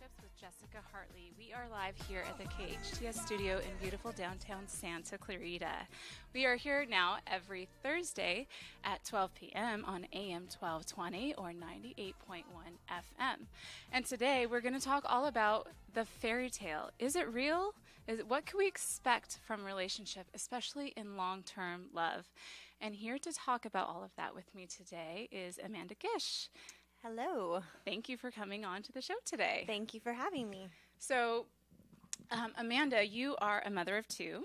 Relationships with Jessica Hartley. We are live here at the KHTS studio in beautiful downtown Santa Clarita. We are here now every Thursday at 12 p.m. on AM 1220 or 98.1 FM. And today we're going to talk all about the fairy tale. Is it real? What can we expect from relationship, especially in long-term love? And here to talk about all of that with me today is Amanda Gish. Hello. Thank you for coming on to the show today. Thank you for having me. So, Amanda, you are a mother of two.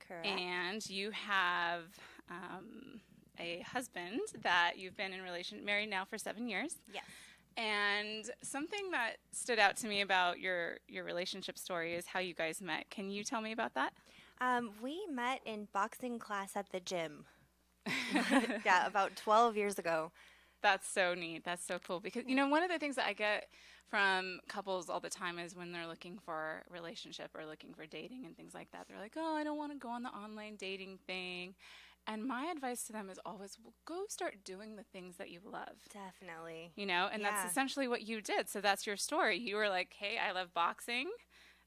Correct. And you have a husband that you've been married now for 7 years. Yes. And something that stood out to me about your relationship story is how you guys met. Can you tell me about that? We met in boxing class at the gym. Yeah, about 12 years ago. That's so neat. That's so cool. Because, one of the things that I get from couples all the time is when they're looking for a relationship or looking for dating and things like that. They're like, oh, I don't want to go on the online dating thing. And my advice to them is always, well, go start doing the things that you love. Definitely. And that's essentially what you did. So that's your story. You were like, hey, I love boxing.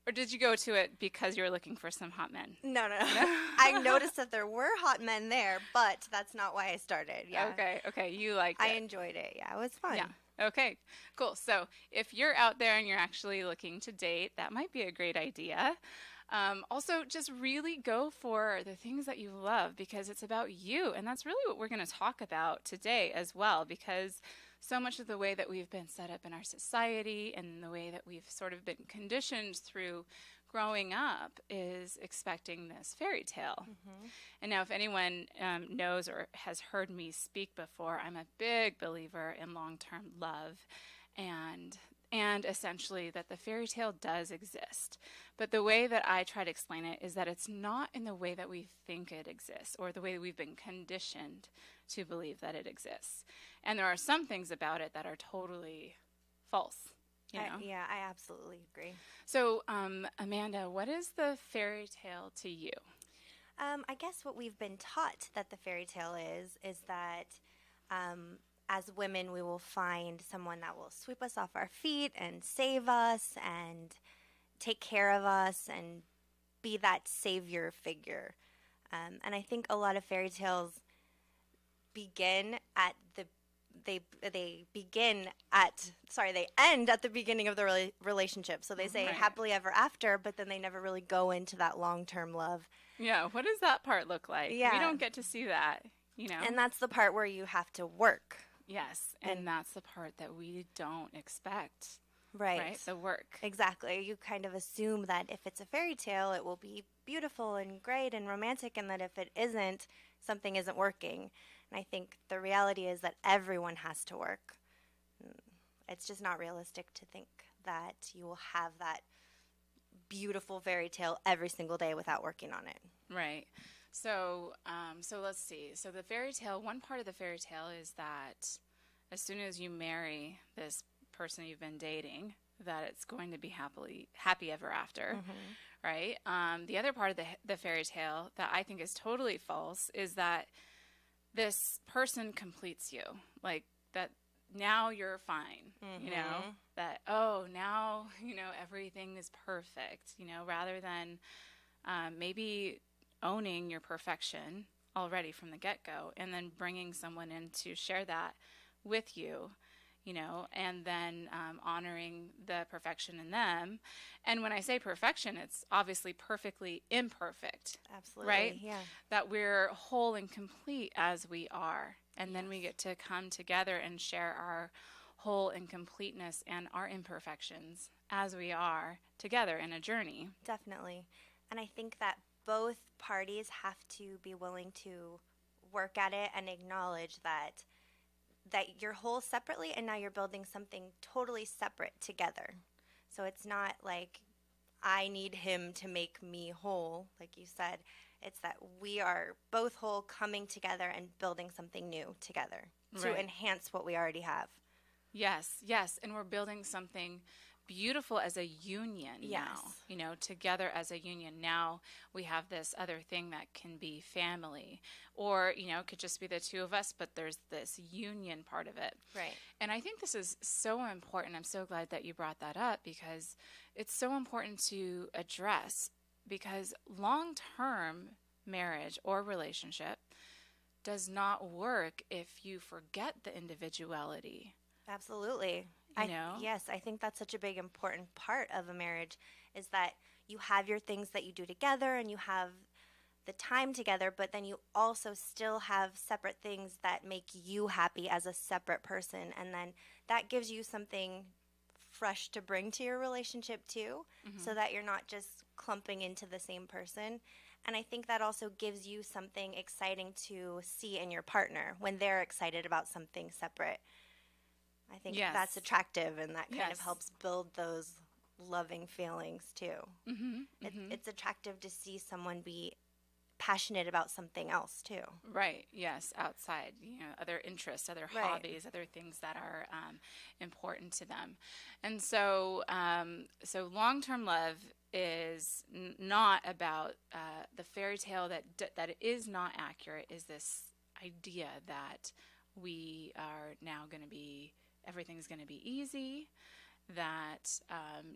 Or did you go to it because you were looking for some hot men? No. I noticed that there were hot men there, but that's not why I started. Yeah. Okay. You liked it. I enjoyed it. Yeah, it was fun. Yeah. Okay, cool. So if you're out there and you're actually looking to date, that might be a great idea. Also, just really go for the things that you love because it's about you. And that's really what we're going to talk about today as well, because so much of the way that we've been set up in our society and the way that we've sort of been conditioned through growing up is expecting this fairy tale. Mm-hmm. And now if anyone knows or has heard me speak before, I'm a big believer in long-term love and essentially that the fairy tale does exist. But the way that I try to explain it is that it's not in the way that we think it exists or the way that we've been conditioned to believe that it exists. And there are some things about it that are totally false. Yeah, I absolutely agree. So, Amanda, what is the fairy tale to you? I guess what we've been taught that the fairy tale is that as women, we will find someone that will sweep us off our feet and save us and take care of us and be that savior figure. And I think a lot of fairy tales begin at they end at the beginning of the relationship. So they say happily ever after, but then they never really go into that long-term love. Yeah, what does that part look like? Yeah. We don't get to see that, And that's the part where you have to work. Yes, and that's the part that we don't expect. Right? The work. Exactly. You kind of assume that if it's a fairy tale, it will be beautiful and great and romantic, and that if it isn't, something isn't working. And I think the reality is that everyone has to work. It's just not realistic to think that you will have that beautiful fairy tale every single day without working on it. Right. So let's see. So the fairy tale, one part of the fairy tale is that as soon as you marry this person you've been dating, that it's going to be happy ever after, right? The other part of the fairy tale that I think is totally false is that this person completes you, like that now you're fine, that, now, everything is perfect, rather than maybe owning your perfection already from the get-go and then bringing someone in to share that with you, and then honoring the perfection in them. And when I say perfection, it's obviously perfectly imperfect. Absolutely. Right? Yeah. That we're whole and complete as we are. And then we get to come together and share our whole and completeness and our imperfections as we are together in a journey. Definitely. And I think that both parties have to be willing to work at it and acknowledge that you're whole separately and now you're building something totally separate together. So it's not like I need him to make me whole, like you said. It's that we are both whole coming together and building something new together to enhance what we already have. Yes. And we're building something beautiful as a union now, Yes. together as a union. Now we have this other thing that can be family, or, it could just be the two of us, but there's this union part of it. Right. And I think this is so important. I'm so glad that you brought that up because it's so important to address, because long-term marriage or relationship does not work if you forget the individuality. Absolutely. You know? Yes, I think that's such a big important part of a marriage is that you have your things that you do together and you have the time together, but then you also still have separate things that make you happy as a separate person. And then that gives you something fresh to bring to your relationship too, so that you're not just clumping into the same person. And I think that also gives you something exciting to see in your partner when they're excited about something separate. I think Yes. that's attractive, and that kind of Yes. helps build those loving feelings too. Mm-hmm. It's attractive to see someone be passionate about something else too. Right. Yes. Outside, other interests, other Right. hobbies, other things that are important to them. And so long-term love is not about the fairy tale that is not accurate. Is this idea that we are now going to be everything's going to be easy, that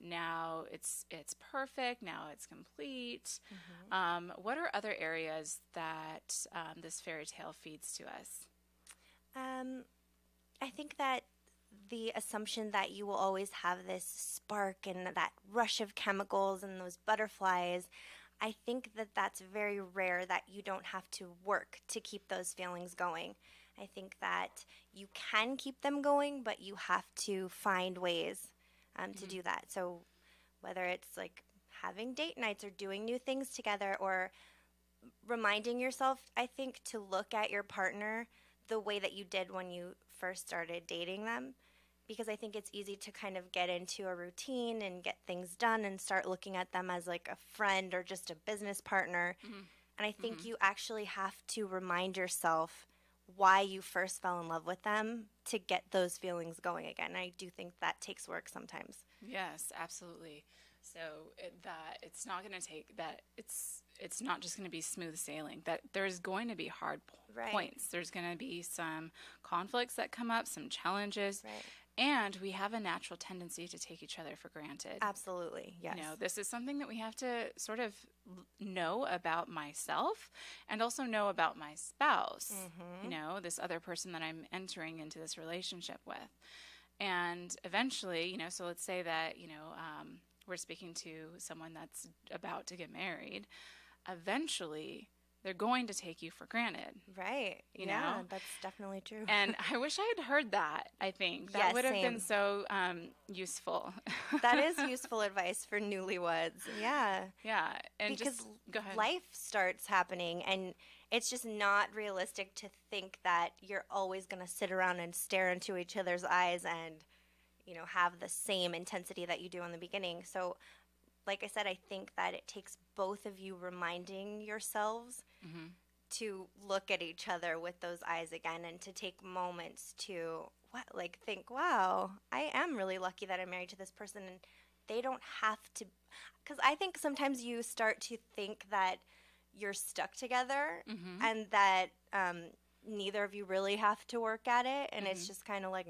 now it's perfect, now it's complete. What are other areas that this fairy tale feeds to us? I think that the assumption that you will always have this spark and that rush of chemicals and those butterflies, I think that that's very rare, that you don't have to work to keep those feelings going. I think that you can keep them going, but you have to find ways to do that. So whether it's like having date nights or doing new things together, or reminding yourself, I think, to look at your partner the way that you did when you first started dating them. Because I think it's easy to kind of get into a routine and get things done and start looking at them as like a friend or just a business partner. And I think you actually have to remind yourself why you first fell in love with them to get those feelings going again. And I do think that takes work sometimes. Yes, absolutely. So that it's not going to take that. It's not just going to be smooth sailing. That there's going to be hard Right. points. There's going to be some conflicts that come up, some challenges, Right. and we have a natural tendency to take each other for granted. Absolutely. Yes. This is something that we have to sort of know about myself and also know about my spouse. This other person that I'm entering into this relationship with. And eventually, so let's say that, we're speaking to someone that's about to get married. Eventually, they're going to take you for granted. Right. You Yeah, know? that's definitely true. And I wish I had heard that, I think. That Yes, would have been same. so useful. That is useful advice for newlyweds. Yeah. Yeah. And Because just go ahead. life starts happening, and it's just not realistic to think that you're always going to sit around and stare into each other's eyes and, have the same intensity that you do in the beginning. So, like I said, I think that it takes both of you reminding yourselves to look at each other with those eyes again, and to take moments to think, wow, I am really lucky that I'm married to this person, and they don't have to. Because I think sometimes you start to think that you're stuck together, and that neither of you really have to work at it, and it's just kind of like,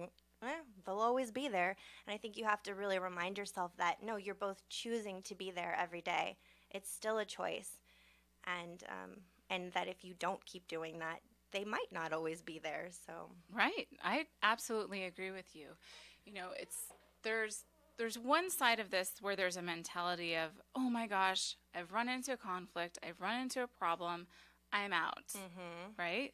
they'll always be there. And I think you have to really remind yourself that no, you're both choosing to be there every day. It's still a choice, and that if you don't keep doing that, they might not always be there. So Right. I absolutely agree with you. There's one side of this where there's a mentality of, oh my gosh, I've run into a conflict, I've run into a problem, I'm out. Right?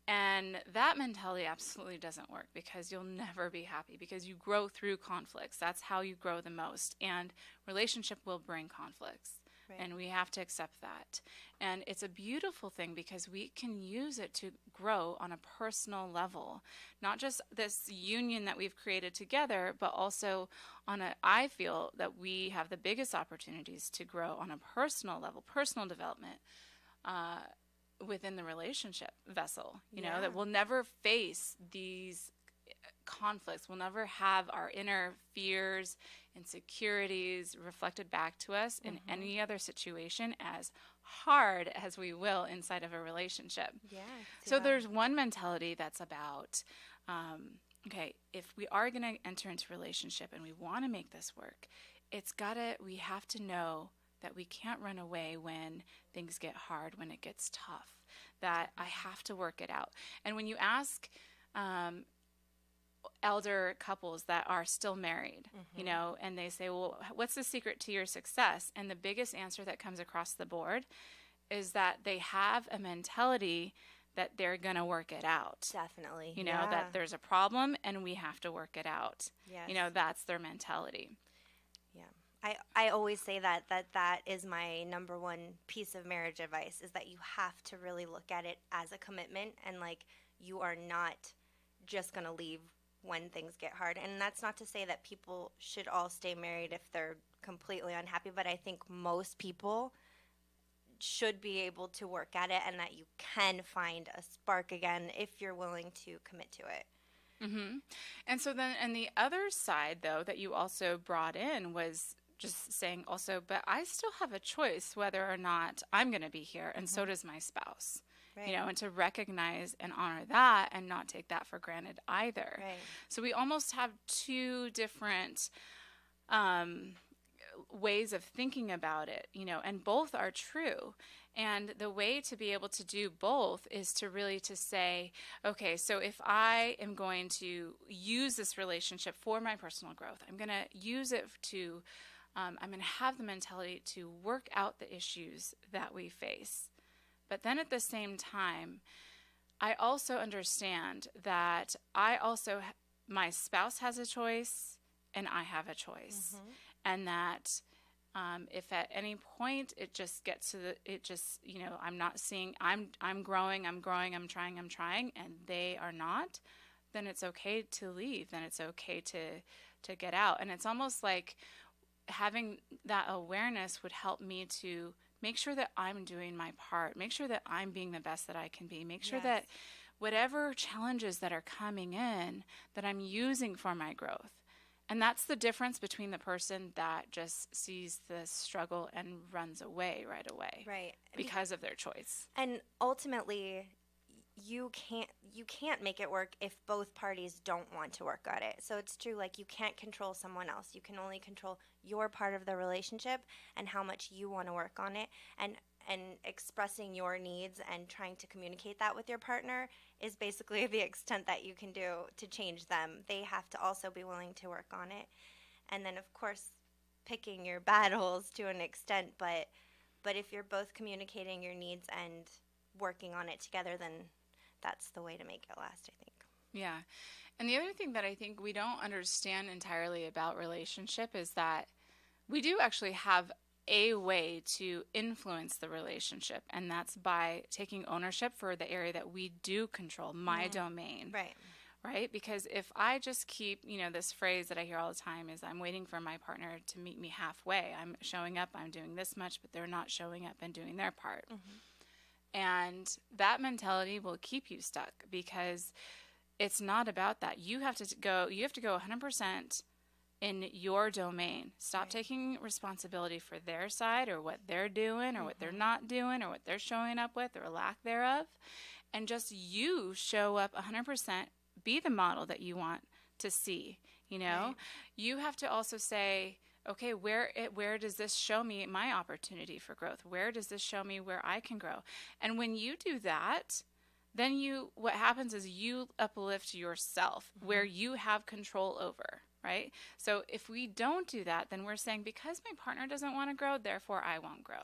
And that mentality absolutely doesn't work, because you'll never be happy, because you grow through conflicts. That's how you grow the most. And relationship will bring conflicts. Right. And we have to accept that. And it's a beautiful thing, because we can use it to grow on a personal level. Not just this union that we've created together, but also I feel that we have the biggest opportunities to grow on a personal level, personal development, within the relationship vessel, that we'll never face these conflicts. We'll never have our inner fears, insecurities reflected back to us in any other situation, as hard as we will inside of a relationship. Yeah, I can see So that. there's one mentality that's about, okay, if we are going to enter into a relationship and we want to make this work, we have to know that we can't run away when things get hard, when it gets tough, that I have to work it out. And when you ask elder couples that are still married, and they say, well, what's the secret to your success? And the biggest answer that comes across the board is that they have a mentality that they're going to work it out. Definitely. That there's a problem and we have to work it out. Yes. That's their mentality. Yeah. I always say that is my number one piece of marriage advice, is that you have to really look at it as a commitment, and like, you are not just going to leave when things get hard. And that's not to say that people should all stay married if they're completely unhappy, but I think most people should be able to work at it, and that you can find a spark again if you're willing to commit to it. And so then, and the other side, though, that you also brought in was just saying also, but I still have a choice whether or not I'm going to be here, and so does my spouse. Right. And to recognize and honor that and not take that for granted either. Right. So we almost have two different ways of thinking about it, and both are true. And the way to be able to do both is to really to say, okay, so if I am going to use this relationship for my personal growth, I'm going to use it to, I'm going to have the mentality to work out the issues that we face. But then at the same time, I also understand that my spouse has a choice and I have a choice. And that if at any point it just gets to I'm not seeing, I'm growing, I'm trying, and they are not, then it's okay to leave. Then it's okay to get out. And it's almost like having that awareness would help me to make sure that I'm doing my part, make sure that I'm being the best that I can be, make sure that whatever challenges that are coming in, that I'm using for my growth. And that's the difference between the person that just sees the struggle and runs away right away. Right. Because of their choice. And ultimately, you can't make it work if both parties don't want to work at it. So it's true, like, you can't control someone else. You can only control your part of the relationship and how much you want to work on it. And expressing your needs and trying to communicate that with your partner is basically the extent that you can do to change them. They have to also be willing to work on it. And then, of course, picking your battles to an extent, but if you're both communicating your needs and working on it together, then that's the way to make it last, I think. Yeah. And the other thing that I think we don't understand entirely about relationship is that we do actually have a way to influence the relationship, and that's by taking ownership for the area that we do control, my domain. Right? Because if I just keep, this phrase that I hear all the time is, I'm waiting for my partner to meet me halfway. I'm showing up, I'm doing this much, but they're not showing up and doing their part. And that mentality will keep you stuck, because it's not about that. You have to go 100% in your domain. Stop taking responsibility for their side or what they're doing or what they're not doing or what they're showing up with or lack thereof. And just you show up 100%, be the model that you want to see, You have to also say, okay, where does this show me my opportunity for growth? Where does this show me where I can grow? And when you do that, then what happens is you uplift yourself where you have control over. Right? So if we don't do that, then we're saying, because my partner doesn't want to grow, therefore I won't grow.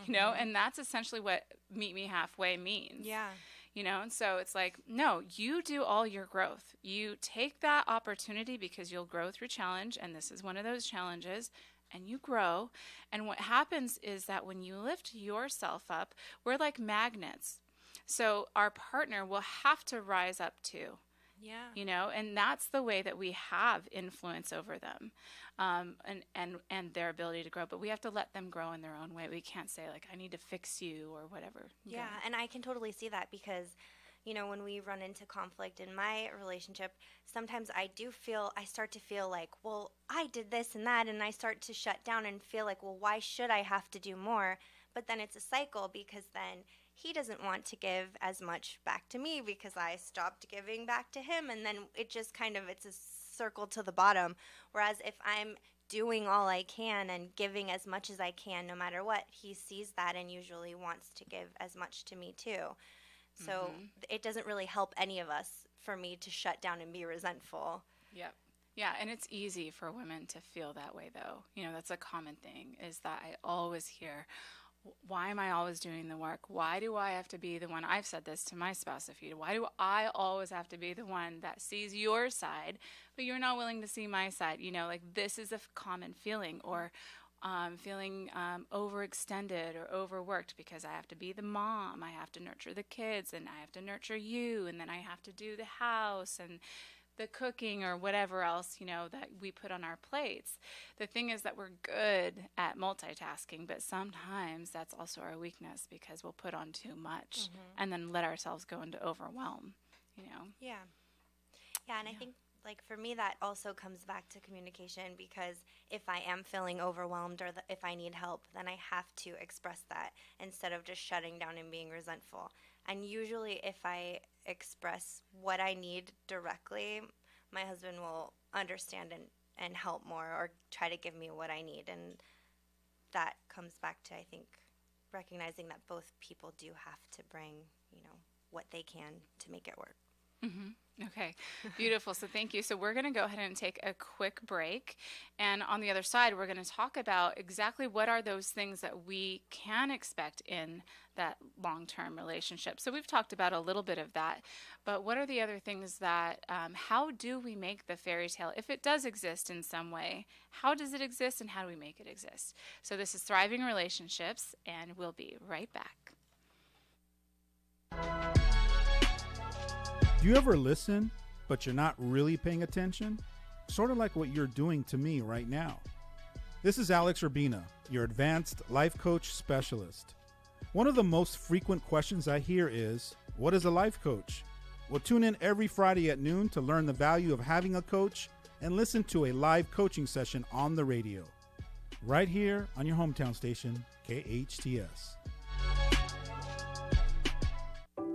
And that's essentially what meet me halfway means. Yeah. And so it's like, no, you do all your growth. You take that opportunity because you'll grow through challenge, and this is one of those challenges, and you grow. And what happens is that when you lift yourself up, we're like magnets. So our partner will have to rise up too. Yeah. And that's the way that we have influence over them, and their ability to grow. But we have to let them grow in their own way. We can't say, like, I need to fix you or whatever. Yeah, and I can totally see that, because you know, when we run into conflict in my relationship, sometimes I start to feel like, well, I did this and that, and I start to shut down and feel like, well, why should I have to do more? But then it's a cycle, because then he doesn't want to give as much back to me because I stopped giving back to him, and then it's a circle to the bottom. Whereas if I'm doing all I can and giving as much as I can no matter what, he sees that and usually wants to give as much to me too. So it doesn't really help any of us for me to shut down and be resentful. Yep. Yeah, and it's easy for women to feel that way, though. You know, that's a common thing, is that I always hear, why am I always doing the work? Why do I have to be the one? I've said this to my spouse a few. Why do I always have to be the one that sees your side, but you're not willing to see my side? You know, like, this is a common feeling, or feeling overextended or overworked because I have to be the mom. I have to nurture the kids, and I have to nurture you, and then I have to do the house and the cooking or whatever else, you know, that we put on our plates. The thing is that we're good at multitasking, but sometimes that's also our weakness, because we'll put on too much and then let ourselves go into overwhelm, you know? Yeah. Yeah, and I think, like, for me, that also comes back to communication, because if I am feeling overwhelmed, or if I need help, then I have to express that instead of just shutting down and being resentful. And usually if I express what I need directly, my husband will understand and help more, or try to give me what I need. And that comes back to, I think, recognizing that both people do have to bring, you know, what they can to make it work. Okay, beautiful. So thank you. So we're going to go ahead and take a quick break. And on the other side, we're going to talk about exactly what are those things that we can expect in that long-term relationship. So we've talked about a little bit of that, but what are the other things that, how do we make the fairy tale, if it does exist in some way, how does it exist, and how do we make it exist? So this is Thriving Relationships, and we'll be right back. Do you ever listen, but you're not really paying attention? Sort of like what you're doing to me right now. This is Alex Urbina, your advanced life coach specialist. One of the most frequent questions I hear is, what is a life coach? Well, tune in every Friday at noon to learn the value of having a coach and listen to a live coaching session on the radio. Right here on your hometown station, KHTS.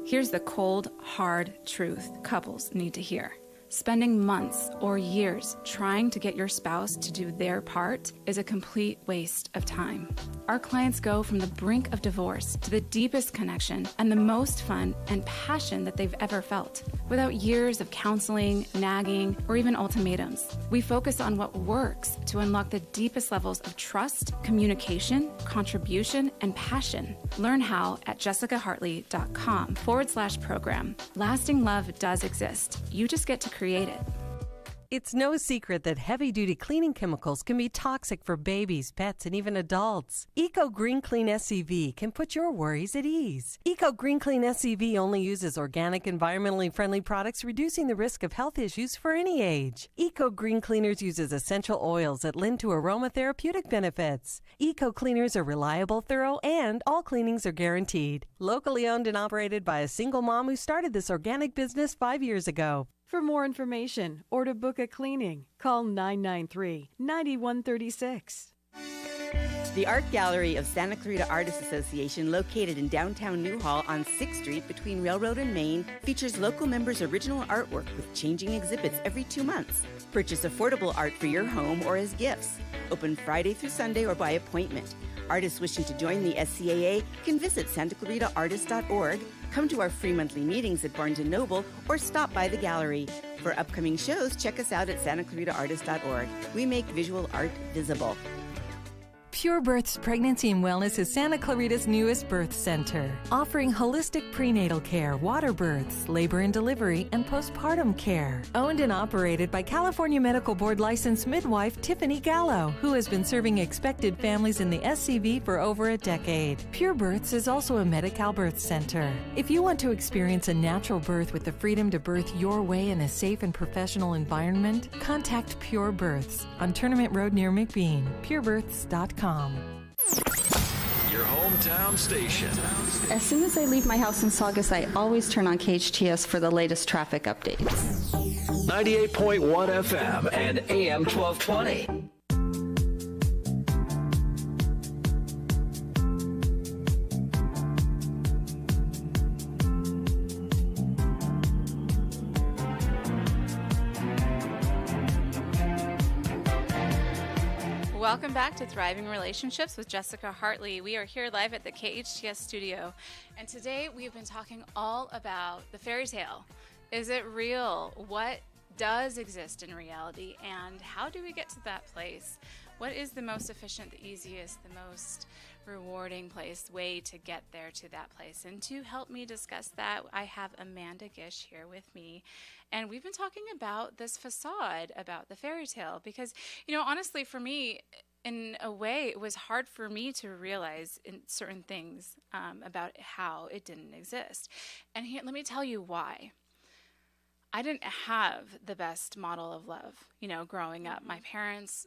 Here's the cold, hard truth couples need to hear. Spending months or years trying to get your spouse to do their part is a complete waste of time. Our clients go from the brink of divorce to the deepest connection and the most fun and passion that they've ever felt, without years of counseling, nagging, or even ultimatums. We focus on what works to unlock the deepest levels of trust, communication, contribution, and passion. Learn how at jessicahartley.com/program. Lasting love does exist. You just get to create it. It's no secret that heavy-duty cleaning chemicals can be toxic for babies, pets, and even adults. Eco Green Clean SCV can put your worries at ease. Eco Green Clean SCV only uses organic, environmentally friendly products, reducing the risk of health issues for any age. Eco Green Cleaners uses essential oils that lend to aromatherapeutic benefits. Eco Cleaners are reliable, thorough, and all cleanings are guaranteed. Locally owned and operated by a single mom who started this organic business 5 years ago. For more information or to book a cleaning, call 993-9136. The Art Gallery of Santa Clarita Artists Association, located in downtown Newhall on 6th Street between Railroad and Main, features local members' original artwork with changing exhibits every 2 months. Purchase affordable art for your home or as gifts. Open Friday through Sunday or by appointment. Artists wishing to join the SCAA can visit santaclaritaartist.org, come to our free monthly meetings at Barnes & Noble, or stop by the gallery. For upcoming shows, check us out at santaclaritaartist.org. We make visual art visible. Pure Birth's Pregnancy and Wellness is Santa Clarita's newest birth center, offering holistic prenatal care, water births, labor and delivery, and postpartum care. Owned and operated by California Medical Board licensed midwife Tiffany Gallo, who has been serving expected families in the SCV for over a decade. Pure Births is also a Medi-Cal birth center. If you want to experience a natural birth with the freedom to birth your way in a safe and professional environment, contact Pure Births on Tournament Road near McBean, purebirths.com. your hometown station. As soon as I leave my house in Saugus, I always turn on KHTS for the latest traffic updates. 98.1 FM and AM 1220. Welcome back to Thriving Relationships with Jessica Hartley. We are here live at the KHTS studio, and today we've been talking all about the fairy tale. Is it real? What does exist in reality, and how do we get to that place? What is the most efficient, the easiest, the most rewarding way to get there to that place? And to help me discuss that, I have Amanda Gish here with me. And we've been talking about this facade, about the fairy tale, because, honestly, for me, in a way, it was hard for me to realize in certain things about how it didn't exist. And here, let me tell you why. I didn't have the best model of love, growing up. My parents,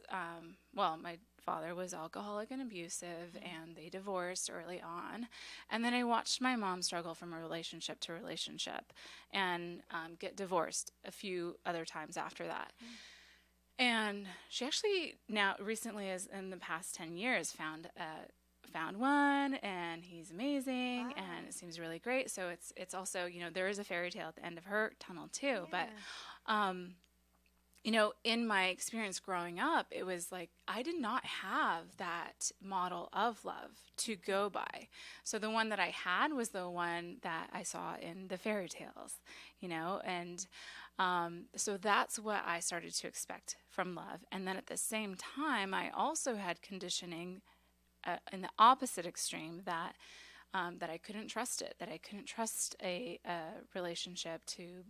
my father was alcoholic and abusive, and they divorced early on. And then I watched my mom struggle from relationship to relationship and get divorced a few other times after that. And she actually now recently, as in the past 10 years, found one, and he's amazing. Wow. And it seems really great. So it's also, there is a fairy tale at the end of her tunnel too. Yeah. But, in my experience growing up, it was like I did not have that model of love to go by. So the one that I had was the one that I saw in the fairy tales, and so that's what I started to expect from love. And then at the same time, I also had conditioning in the opposite extreme that I couldn't trust it, that I couldn't trust a relationship to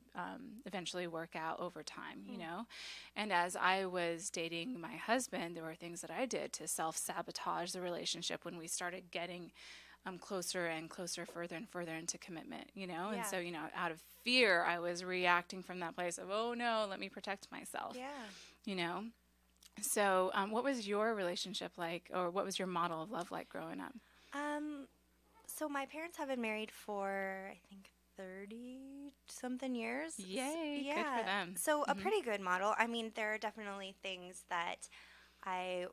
eventually work out over time, And as I was dating my husband, there were things that I did to self-sabotage the relationship when we started getting closer and closer, further and further into commitment, Yeah. And so, out of fear, I was reacting from that place of, oh no, let me protect myself, Yeah. So what was your relationship like, or what was your model of love like growing up? So my parents have been married for, I think, 30-something years. Yay, yeah. Good for them. So a pretty good model. I mean, there are definitely things that I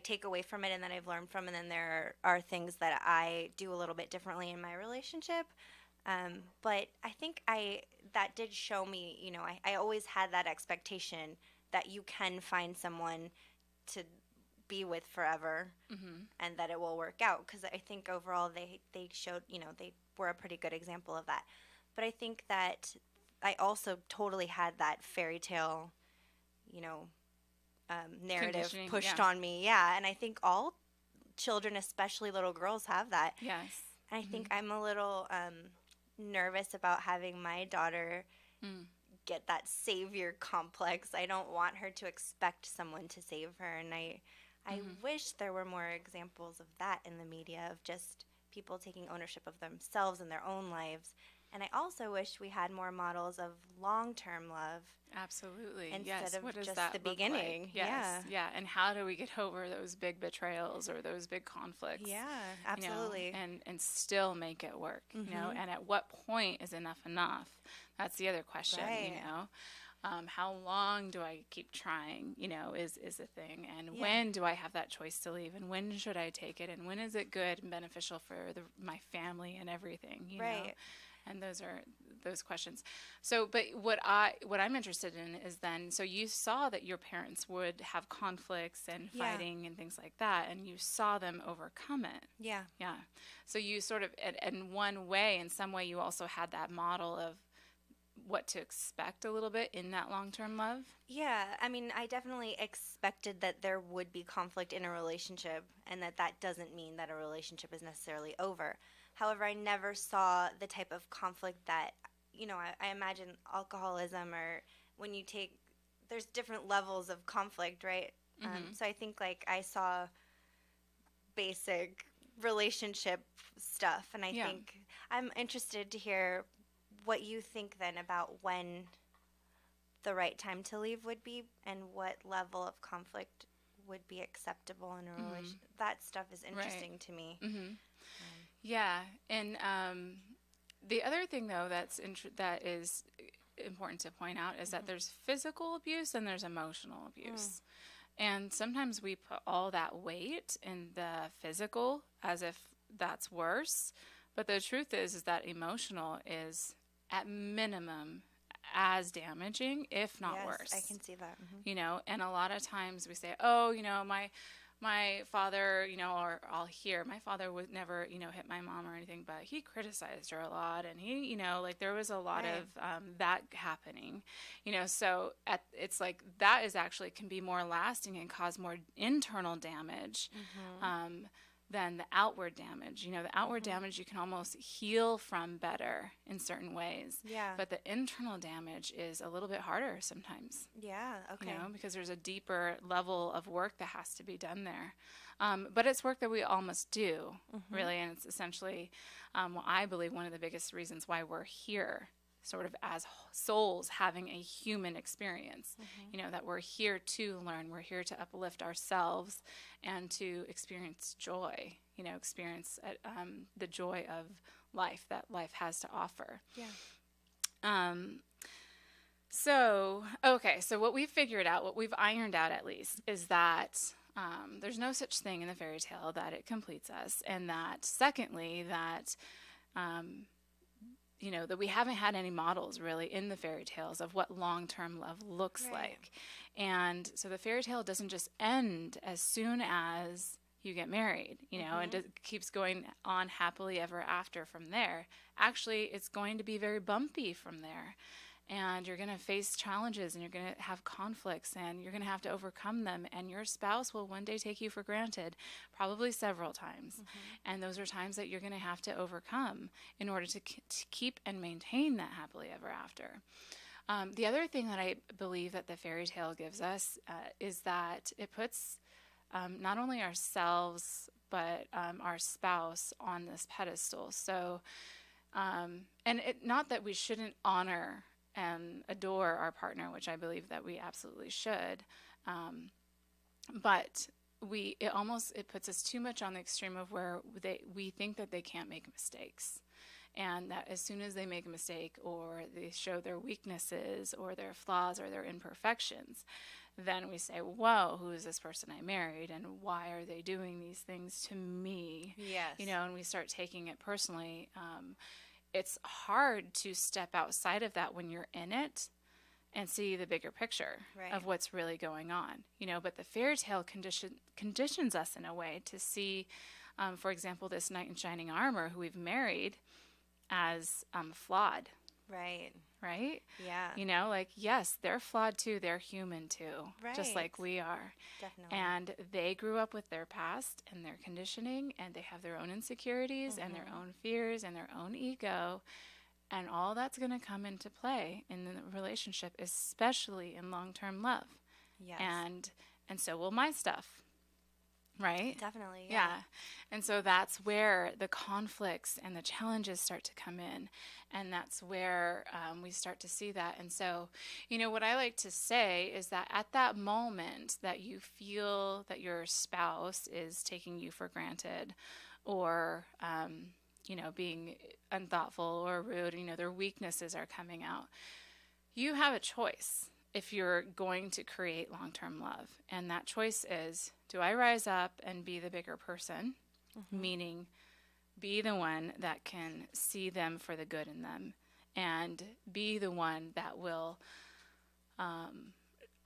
take away from it and that I've learned from, and then there are things that I do a little bit differently in my relationship. But I think that did show me, I always had that expectation that you can find someone to be with forever, and that it will work out, because I think overall they showed, they were a pretty good example of that. But I think that I also totally had that fairy tale, narrative pushed on me. Yeah. And I think all children, especially little girls, have that. Yes. And I think I'm a little nervous about having my daughter get that savior complex. I don't want her to expect someone to save her. And I wish there were more examples of that in the media, of just people taking ownership of themselves and their own lives. And I also wish we had more models of long-term love. Absolutely. Instead of just the beginning. Like? Yes. Yeah. And how do we get over those big betrayals or those big conflicts? Yeah, absolutely. And still make it work, And at what point is enough enough? That's the other question, right. How long do I keep trying, is the thing. And when do I have that choice to leave? And when should I take it? And when is it good and beneficial for my family and everything, right. know? And those are those questions. So, but what I'm interested in is then, so you saw that your parents would have conflicts and fighting and things like that, and you saw them overcome it. Yeah. Yeah. So you sort of, in one way, in some way, you also had that model of what to expect a little bit in that long-term love? Yeah, I mean, I definitely expected that there would be conflict in a relationship, and that doesn't mean that a relationship is necessarily over. However, I never saw the type of conflict that, I imagine alcoholism, or when you there's different levels of conflict, right? So I think, I saw basic relationship stuff, and I think I'm interested to hear what you think then about when the right time to leave would be, and what level of conflict would be acceptable in a relation. That stuff is interesting to me. Yeah, and the other thing though that is important to point out is that there's physical abuse and there's emotional abuse. And sometimes we put all that weight in the physical as if that's worse. But the truth is that emotional is at minimum as damaging, if not worse. I can see that. You know, and a lot of times we say, oh, you know, my father, you know, or I'll hear my father would never, you know, hit my mom or anything, but he criticized her a lot. And he, you know, like there was a lot of that happening, you know, so it's like that is actually can be more lasting and cause more internal damage than the outward damage. You know, the outward damage you can almost heal from better in certain ways. Yeah. But the internal damage is a little bit harder sometimes. Yeah, okay. You know, because there's a deeper level of work that has to be done there. But it's work that we all must do, really. And it's essentially, what I believe, one of the biggest reasons why we're here, sort of as souls having a human experience. You know, that we're here to learn, we're here to uplift ourselves and to experience joy, you know, experience the joy of life that life has to offer. Yeah. So what we've figured out, what we've ironed out at least, is that there's no such thing in the fairy tale that it completes us. And that secondly, that you know, that we haven't had any models really in the fairy tales of what long-term love looks like. And so the fairy tale doesn't just end as soon as you get married, you know, and it keeps going on happily ever after from there. Actually, it's going to be very bumpy from there. And you're going to face challenges and you're going to have conflicts and you're going to have to overcome them. And your spouse will one day take you for granted, probably several times. And those are times that you're going to have to overcome in order to keep and maintain that happily ever after. The other thing that I believe that the fairy tale gives us is that it puts not only ourselves, but our spouse on this pedestal. So, not that we shouldn't honor and adore our partner, which I believe that we absolutely should. But it puts us too much on the extreme of where we think that they can't make mistakes. And that as soon as they make a mistake or they show their weaknesses or their flaws or their imperfections, then we say, whoa, who is this person I married? And why are they doing these things to me? Yes. You know, and we start taking it personally. It's hard to step outside of that when you're in it and see the bigger picture of what's really going on, you know, but the fairy tale conditions us in a way to see, for example, this knight in shining armor who we've married as flawed. Right? Yeah. You know, like, yes, they're flawed too. They're human too, just like we are. Definitely. And they grew up with their past and their conditioning, and they have their own insecurities and their own fears and their own ego. And all that's going to come into play in the relationship, especially in long-term love. Yes. And so will my stuff. Right? Definitely. Yeah. And so that's where the conflicts and the challenges start to come in. And that's where we start to see that. And so, you know, what I like to say is that at that moment that you feel that your spouse is taking you for granted or, you know, being unthoughtful or rude, you know, their weaknesses are coming out, you have a choice if you're going to create long-term love. And that choice is, do I rise up and be the bigger person, meaning be the one that can see them for the good in them and be the one that will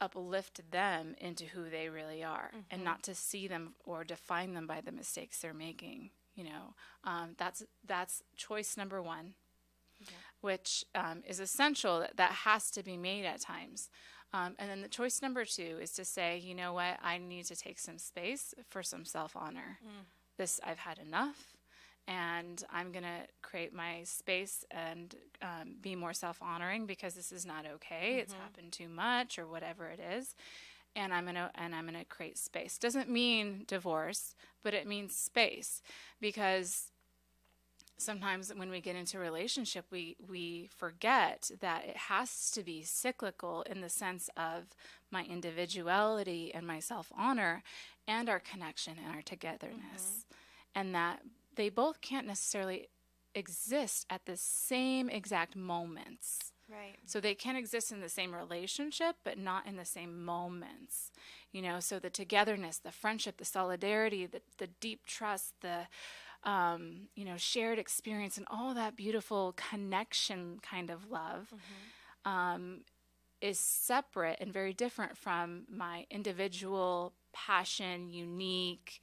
uplift them into who they really are and not to see them or define them by the mistakes they're making. You know, that's choice number one. Which is essential, that has to be made at times. And then the choice number two is to say, you know what, I need to take some space for some self-honor. I've had enough, and I'm going to create my space and be more self-honoring because this is not okay. It's happened too much or whatever it is. And I'm gonna create space. Doesn't mean divorce, but it means space, because sometimes when we get into a relationship, we forget that it has to be cyclical in the sense of my individuality and my self-honor and our connection and our togetherness. And that they both can't necessarily exist at the same exact moments. Right. So they can exist in the same relationship, but not in the same moments. So the togetherness, the friendship, the solidarity, the deep trust, the shared experience, and all that beautiful connection kind of love is separate and very different from my individual passion, unique,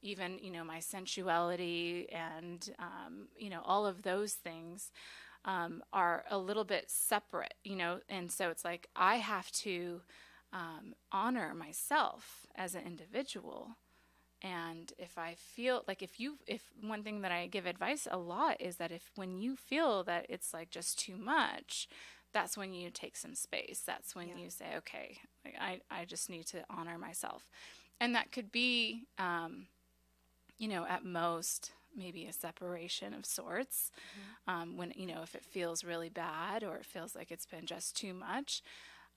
even, my sensuality and, all of those things are a little bit separate, and so it's like I have to honor myself as an individual. And if I feel like if one thing that I give advice a lot is that when you feel that it's like just too much, that's when you take some space. That's when you say, okay, like I just need to honor myself. And that could be, at most, maybe a separation of sorts, when, if it feels really bad or it feels like it's been just too much.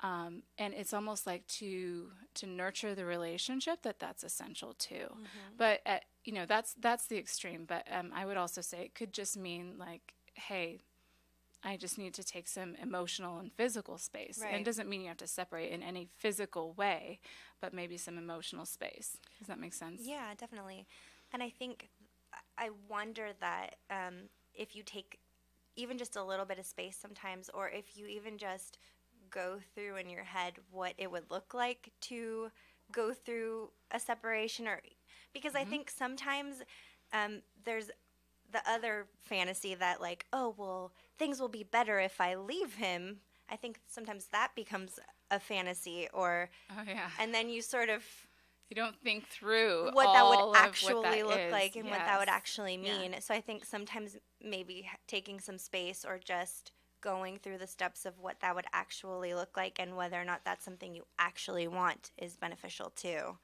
And it's almost like to nurture the relationship, that's essential too. But, that's the extreme. But I would also say it could just mean like, hey, I just need to take some emotional and physical space. Right. And it doesn't mean you have to separate in any physical way, but maybe some emotional space. Does that make sense? Yeah, definitely. And I think, I wonder that if you take even just a little bit of space sometimes, or if you even just go through in your head what it would look like to go through a separation, or because I think sometimes there's the other fantasy that like, oh, well, things will be better if I leave him. I think sometimes that becomes a fantasy, and then you sort of you don't think through what that would actually look is. like and what that would actually mean. Yeah. So I think sometimes maybe taking some space or just going through the steps of what that would actually look like and whether or not that's something you actually want is beneficial too.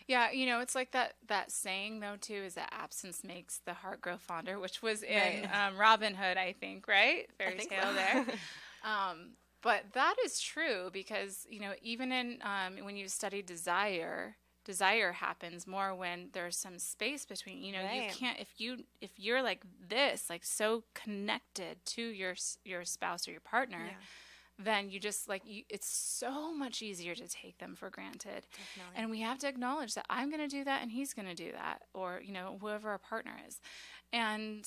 Yeah, it's like that saying though too, is that absence makes the heart grow fonder, which was in Robin Hood, I think, right? Fairy tale there. But that is true because, even in when you study desire happens more when there's some space between, you can't, if you're like this, like so connected to your spouse or your partner, then you just like, it's so much easier to take them for granted. Definitely. And we have to acknowledge that I'm going to do that and he's going to do that, or, whoever our partner is. And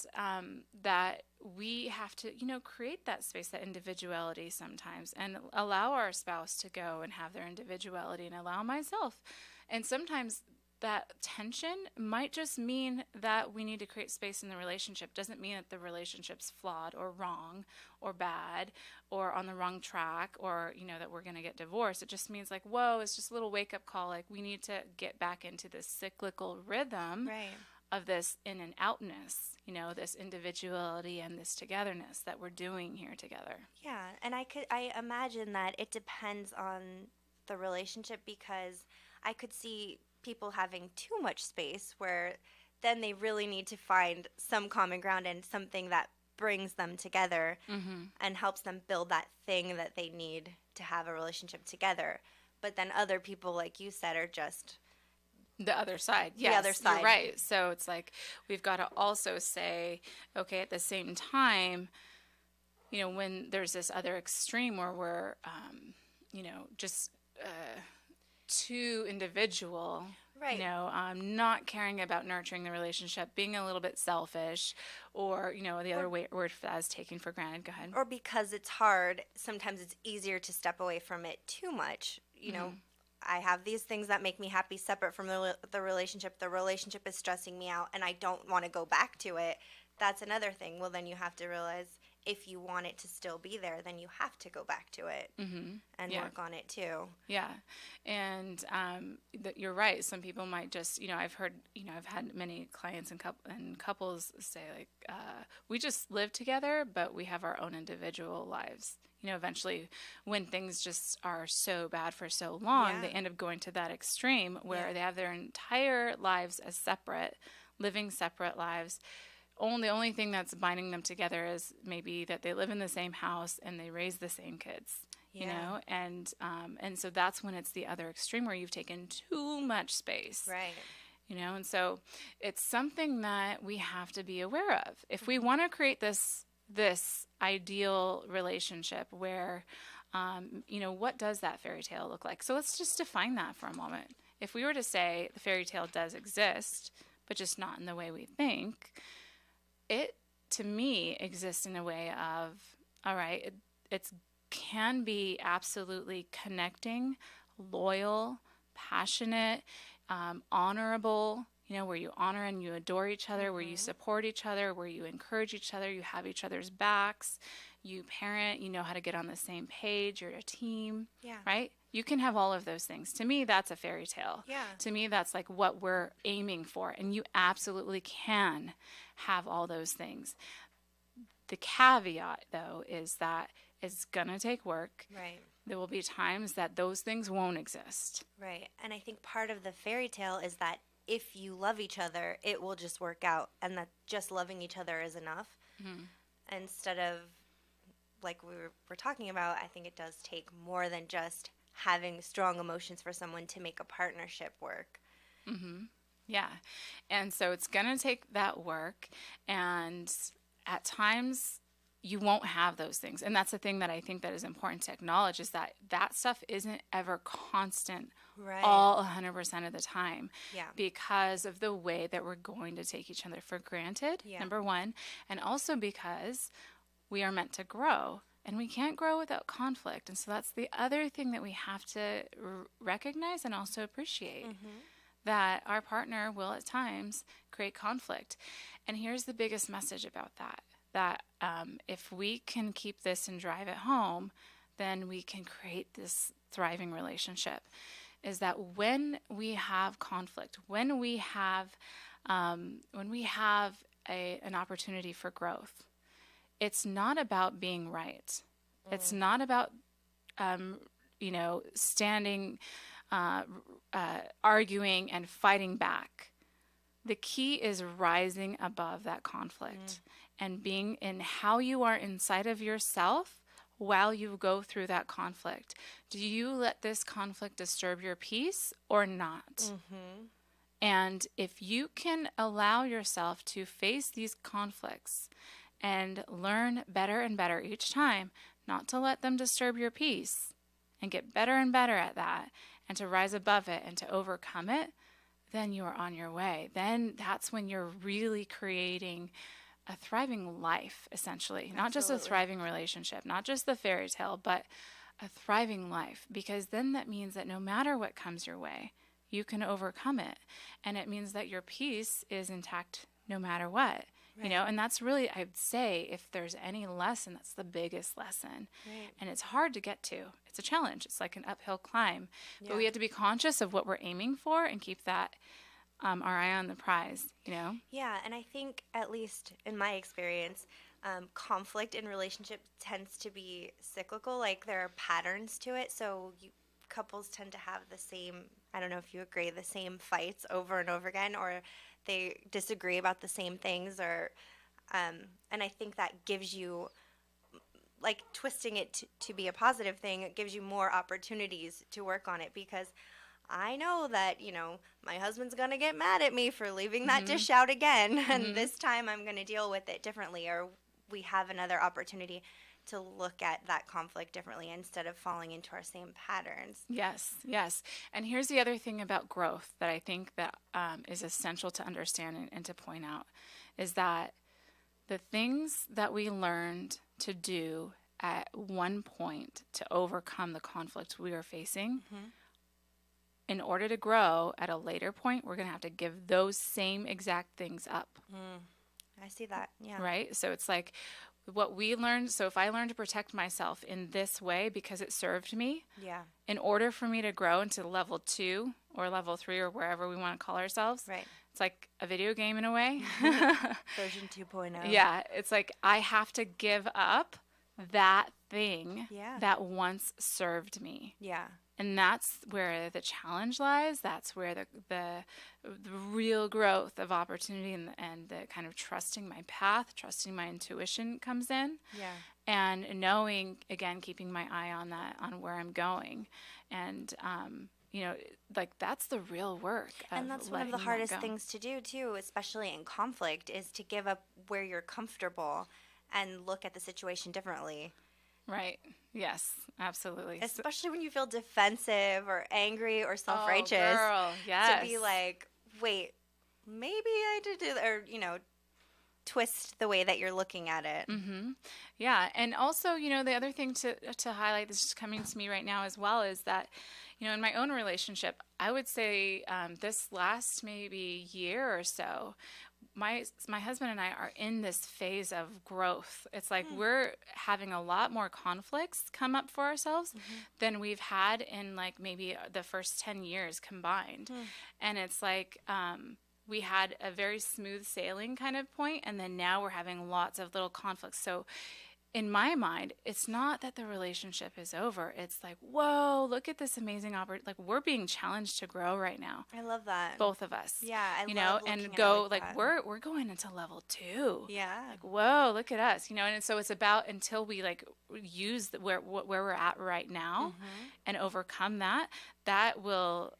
that we have to, create that space, that individuality sometimes, and allow our spouse to go and have their individuality, and allow myself. And sometimes that tension might just mean that we need to create space in the relationship. Doesn't mean that the relationship's flawed or wrong or bad or on the wrong track, or, that we're going to get divorced. It just means like, whoa, it's just a little wake-up call. Like, we need to get back into this cyclical rhythm of this in and outness, this individuality and this togetherness that we're doing here together. Yeah, and I imagine that it depends on the relationship, because I could see people having too much space where then they really need to find some common ground and something that brings them together and helps them build that thing that they need to have a relationship together. But then other people, like you said, are just the other side. Yes, the other side. You're right. So it's like we've got to also say, okay, at the same time, when there's this other extreme where we're, just too individual, not caring about nurturing the relationship, being a little bit selfish, or, the other word for that is taking for granted. Go ahead. Or because it's hard, sometimes it's easier to step away from it too much. I have these things that make me happy separate from the relationship. The relationship is stressing me out and I don't want to go back to it. That's another thing. Well, then you have to realize if you want it to still be there, then you have to go back to it and work on it too. Yeah. And you're right. Some people might just, I've heard, I've had many clients and couples say like, we just live together, but we have our own individual lives. Eventually when things just are so bad for so long, they end up going to that extreme where they have their entire lives as separate, living separate lives, only thing that's binding them together is maybe that they live in the same house and they raise the same kids. You know, and so that's when it's the other extreme where you've taken too much space. Right. You know, and so it's something that we have to be aware of. If we want to create this ideal relationship where, you know, what does that fairy tale look like? So let's just define that for a moment. If we were to say the fairy tale does exist, but just not in the way we think, it, to me, exists in a way of, all right, it's can be absolutely connecting, loyal, passionate, honorable, you know, where you honor and you adore each other, where you support each other, where you encourage each other, you have each other's backs, you parent, you know how to get on the same page, you're a team, right? You can have all of those things. To me, that's a fairy tale. Yeah. To me, that's like what we're aiming for. And you absolutely can have all those things. The caveat, though, is that it's going to take work. Right. There will be times that those things won't exist. Right. And I think part of the fairy tale is that if you love each other, it will just work out, and that just loving each other is enough. Instead of, like we were talking about, I think it does take more than just having strong emotions for someone to make a partnership work. Yeah. And so it's going to take that work, and at times you won't have those things. And that's the thing that I think that is important to acknowledge, is that that stuff isn't ever constant all 100% of the time, because of the way that we're going to take each other for granted, number one, and also because we are meant to grow, and we can't grow without conflict. And so that's the other thing that we have to recognize and also appreciate, that our partner will at times create conflict. And here's the biggest message about that if we can keep this and drive it home, then we can create this thriving relationship. Is that when we have conflict, when we have an opportunity for growth, it's not about being right. It's not about standing, arguing and fighting back. The key is rising above that conflict and being in how you are inside of yourself while you go through that conflict. Do you let this conflict disturb your peace or not? And if you can allow yourself to face these conflicts and learn better and better each time, not to let them disturb your peace, and get better and better at that, and to rise above it and to overcome it, then you are on your way. Then that's when you're really creating a thriving life, essentially. Not just a thriving relationship, not just the fairy tale, but a thriving life. Because then that means that no matter what comes your way, you can overcome it. And it means that your peace is intact no matter what. You know, and that's really, I'd say, if there's any lesson, that's the biggest lesson. And it's hard to get to. It's a challenge. It's like an uphill climb. But we have to be conscious of what we're aiming for and keep that our eye on the prize, you know? Yeah, and I think, at least in my experience, conflict in relationship tends to be cyclical. Like, there are patterns to it. So couples tend to have the same, I don't know if you agree, the same fights over and over again, or they disagree about the same things, or and I think that gives you, like, twisting it to be a positive thing, it gives you more opportunities to work on it, because I know that, you know, my husband's going to get mad at me for leaving that dish out again, and this time I'm going to deal with it differently, or we have another opportunity to look at that conflict differently instead of falling into our same patterns. Yes, yes. And here's the other thing about growth that I think that is essential to understand and to point out, is that the things that we learned to do at one point to overcome the conflict we are facing, in order to grow at a later point, we're going to have to give those same exact things up. I see that, yeah. Right? So it's like, what we learned, so if I learned to protect myself in this way because it served me, in order for me to grow into level 2 or level 3 or wherever we want to call ourselves, it's like a video game in a way. Version 2.0. Yeah, it's like I have to give up that thing that once served me. Yeah. And that's where the challenge lies. That's where the real growth of opportunity and the kind of trusting my path, trusting my intuition comes in. Yeah. And knowing, again, keeping my eye on that, on where I'm going. And, like that's the real work. And that's one of the hardest things to do too, especially in conflict, is to give up where you're comfortable and look at the situation differently. Right. Yes, absolutely. Especially when you feel defensive or angry or self-righteous. Oh, girl, yes. To be like, wait, maybe I did do that, or, twist the way that you're looking at it. Mm-hmm. Yeah. And also, the other thing to highlight that's just coming to me right now as well is that, in my own relationship, I would say this last maybe year or so, my husband and I are in this phase of growth. It's like we're having a lot more conflicts come up for ourselves than we've had in like maybe the first 10 years combined. And it's like we had a very smooth sailing kind of point, and then now we're having lots of little conflicts. So in my mind, it's not that the relationship is over. It's like, whoa, look at this amazing opportunity. Like, we're being challenged to grow right now. I love that. Both of us. Yeah, I love know, looking and at go it like that. we're going into level 2. Yeah. Like, whoa, look at us. And so it's about until we like use where we're at right now and overcome that. That will,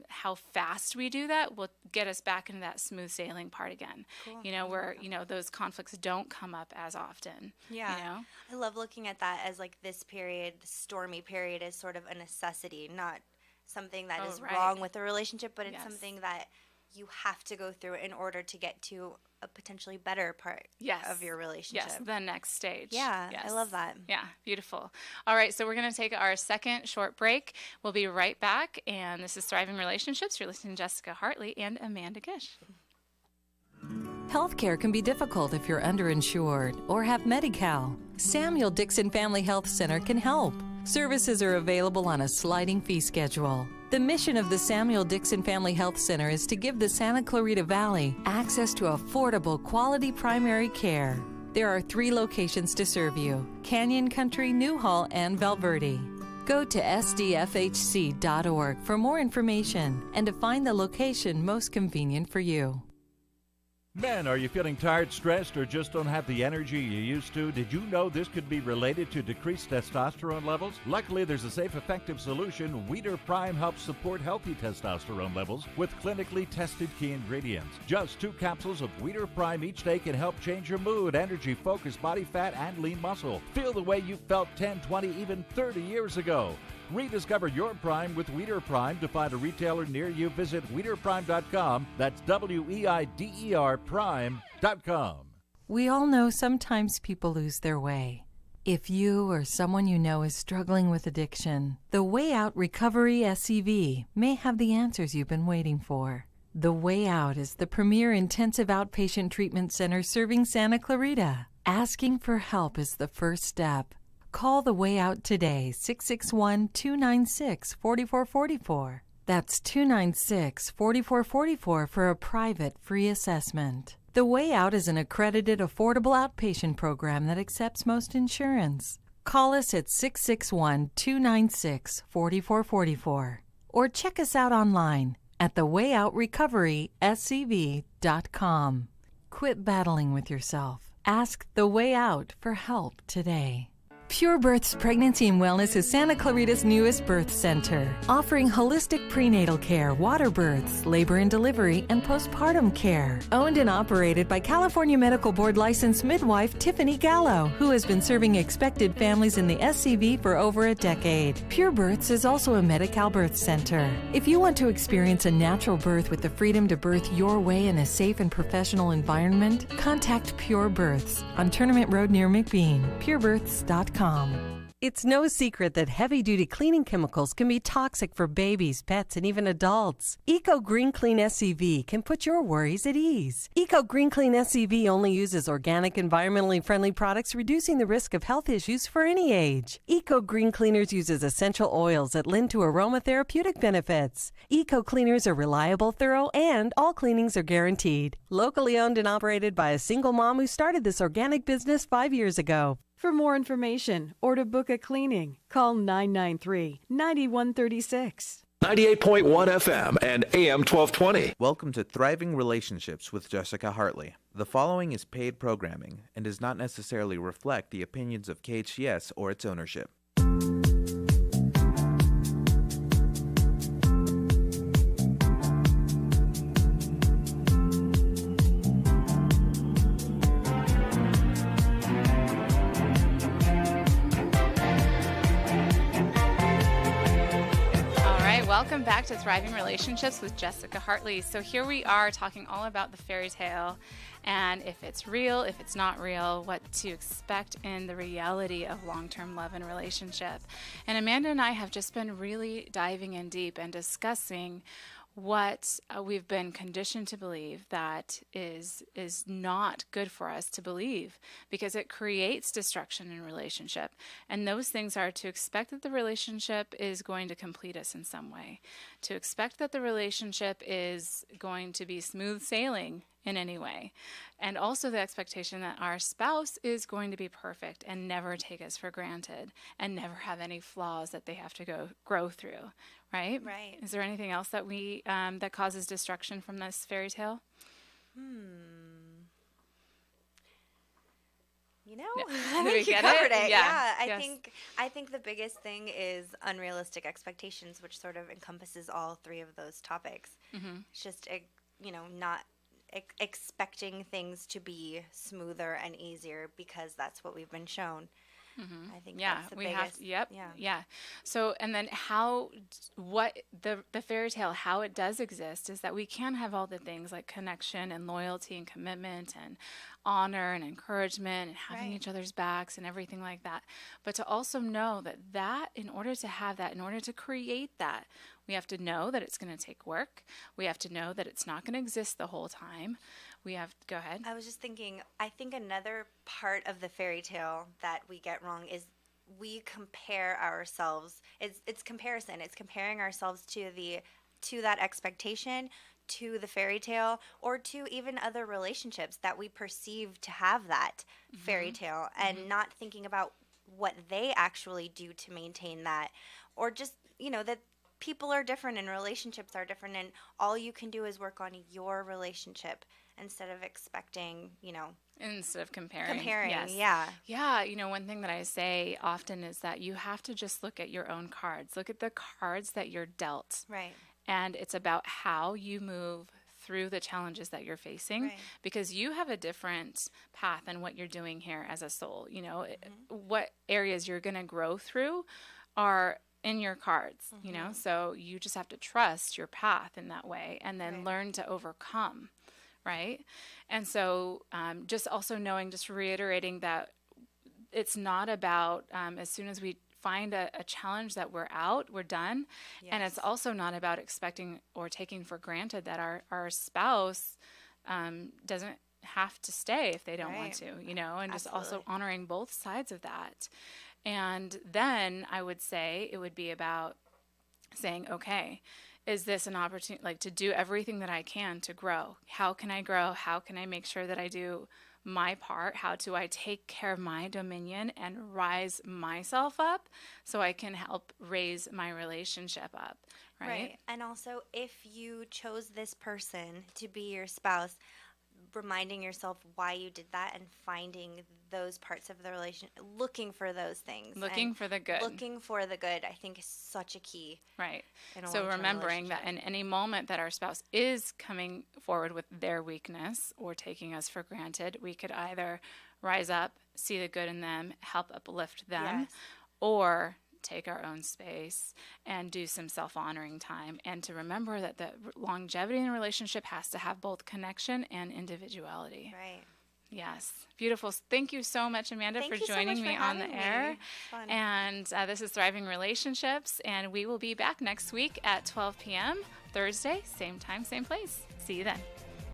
how fast we do that will get us back into that smooth sailing part again. Cool. Where, those conflicts don't come up as often. Yeah. I love looking at that as like this period, the stormy period, is sort of a necessity, not something that is wrong with the relationship, but it's something that you have to go through in order to get to a potentially better part of your relationship. Yes, the next stage. Yeah, I love that. Yeah, beautiful. All right, so we're going to take our second short break. We'll be right back, and this is Thriving Relationships. You're listening to Jessica Hartley and Amanda Gish. Healthcare can be difficult if you're underinsured or have Medi-Cal. Samuel Dixon Family Health Center can help. Services are available on a sliding fee schedule. The mission of the Samuel Dixon Family Health Center is to give the Santa Clarita Valley access to affordable, quality primary care. There are 3 locations to serve you: Canyon Country, Newhall, and Valverde. Go to sdfhc.org for more information and to find the location most convenient for you. Men, are you feeling tired, stressed, or just don't have the energy you used to? Did you know this could be related to decreased testosterone levels? Luckily, there's a safe, effective solution. Weeder Prime helps support healthy testosterone levels with clinically tested key ingredients. Just 2 capsules of Weeder Prime each day can help change your mood, energy, focus, body fat, and lean muscle. Feel the way you felt 10, 20, even 30 years ago. Rediscover your Prime with Weeder Prime. To find a retailer near you, visit WeederPrime.com. That's WEIDER Prime.com. We all know sometimes people lose their way. If you or someone you know is struggling with addiction, the Way Out Recovery SCV may have the answers you've been waiting for. The Way Out is the premier intensive outpatient treatment center serving Santa Clarita. Asking for help is the first step. Call The Way Out today, 661-296-4444. That's 296-4444 for a private free assessment. The Way Out is an accredited, affordable outpatient program that accepts most insurance. Call us at 661-296-4444 or check us out online at thewayOutRecoveryscv.com. Quit battling with yourself. Ask The Way Out for help today. Pure Birth's Pregnancy and Wellness is Santa Clarita's newest birth center, offering holistic prenatal care, water births, labor and delivery, and postpartum care. Owned and operated by California Medical Board licensed midwife Tiffany Gallo, who has been serving expected families in the SCV for over a decade. Pure Births is also a Medi-Cal birth center. If you want to experience a natural birth with the freedom to birth your way in a safe and professional environment, contact Pure Births on Tournament Road near McBean, purebirths.com. It's no secret that heavy-duty cleaning chemicals can be toxic for babies, pets, and even adults. Eco Green Clean SCV can put your worries at ease. Eco Green Clean SCV only uses organic, environmentally friendly products, reducing the risk of health issues for any age. Eco Green Cleaners uses essential oils that lend to aromatherapeutic benefits. Eco Cleaners are reliable, thorough, and all cleanings are guaranteed. Locally owned and operated by a single mom who started this organic business 5 years ago. For more information or to book a cleaning, call 993-9136. 98.1 FM and AM 1220. Welcome to Thriving Relationships with Jessica Hartley. The following is paid programming and does not necessarily reflect the opinions of KHTS or its ownership. Welcome back to Thriving Relationships with Jessica Hartley. So here we are talking all about the fairy tale and if it's real, if it's not real, what to expect in the reality of long-term love and relationship. And Amanda and I have just been really diving in deep and discussing what we've been conditioned to believe that is not good for us to believe, because it creates destruction in relationship. And those things are to expect that the relationship is going to complete us in some way, to expect that the relationship is going to be smooth sailing in any way, and also the expectation that our spouse is going to be perfect and never take us for granted and never have any flaws that they have to grow through. Right? Right. Is there anything else that we that causes destruction from this fairy tale? You know, Yeah. I Did think we you get covered it? it. Yeah. I Yes. think the biggest thing is unrealistic expectations, which sort of encompasses all three of those topics. Mm-hmm. It's just not expecting things to be smoother and easier because that's what we've been shown. Mm-hmm. I think yeah, that's the we biggest. have. Yep. Yeah. Yeah. So, and then what the fairy tale, how it does exist is that we can have all the things like connection and loyalty and commitment and honor and encouragement and having each other's backs and everything like that. But to also know that in order to have that, in order to create that, we have to know that it's going to take work. We have to know that it's not going to exist the whole time. We have to go ahead. I was just thinking, I think another part of the fairy tale that we get wrong is we compare ourselves. It's comparison. It's comparing ourselves to that expectation, to the fairy tale, or to even other relationships that we perceive to have that fairy tale, and not thinking about what they actually do to maintain that, or just, that people are different and relationships are different, and all you can do is work on your relationship instead of expecting, Instead of comparing. Yes. Yeah. One thing that I say often is that you have to just look at your own cards. Look at the cards that you're dealt. Right. And it's about how you move through the challenges that you're facing, because you have a different path than what you're doing here as a soul. What areas you're going to grow through are in your cards, so you just have to trust your path in that way and then learn to overcome. Right. And so just also just reiterating that it's not about as soon as we find a challenge that we're done. Yes. And it's also not about expecting or taking for granted that our spouse doesn't have to stay if they don't want to, and just also honoring both sides of that. And then I would say it would be about saying, okay, is this an opportunity, to do everything that I can to grow? How can I grow? How can I make sure that I do my part? How do I take care of my dominion and rise myself up so I can help raise my relationship up? Right. And also, if you chose this person to be your spouse, reminding yourself why you did that and finding those parts of the relationship, looking for those things. Looking for the good. Looking for the good, I think, is such a key. Right. So remembering that in any moment that our spouse is coming forward with their weakness or taking us for granted, we could either rise up, see the good in them, help uplift them, or take our own space and do some self-honoring time, and to remember that the longevity in a relationship has to have both connection and individuality. Right. Yes. Beautiful. Thank you so much, Amanda, for joining me on the air. And this is Thriving Relationships, and we will be back next week at 12 p.m. Thursday, same time, same place. See you then.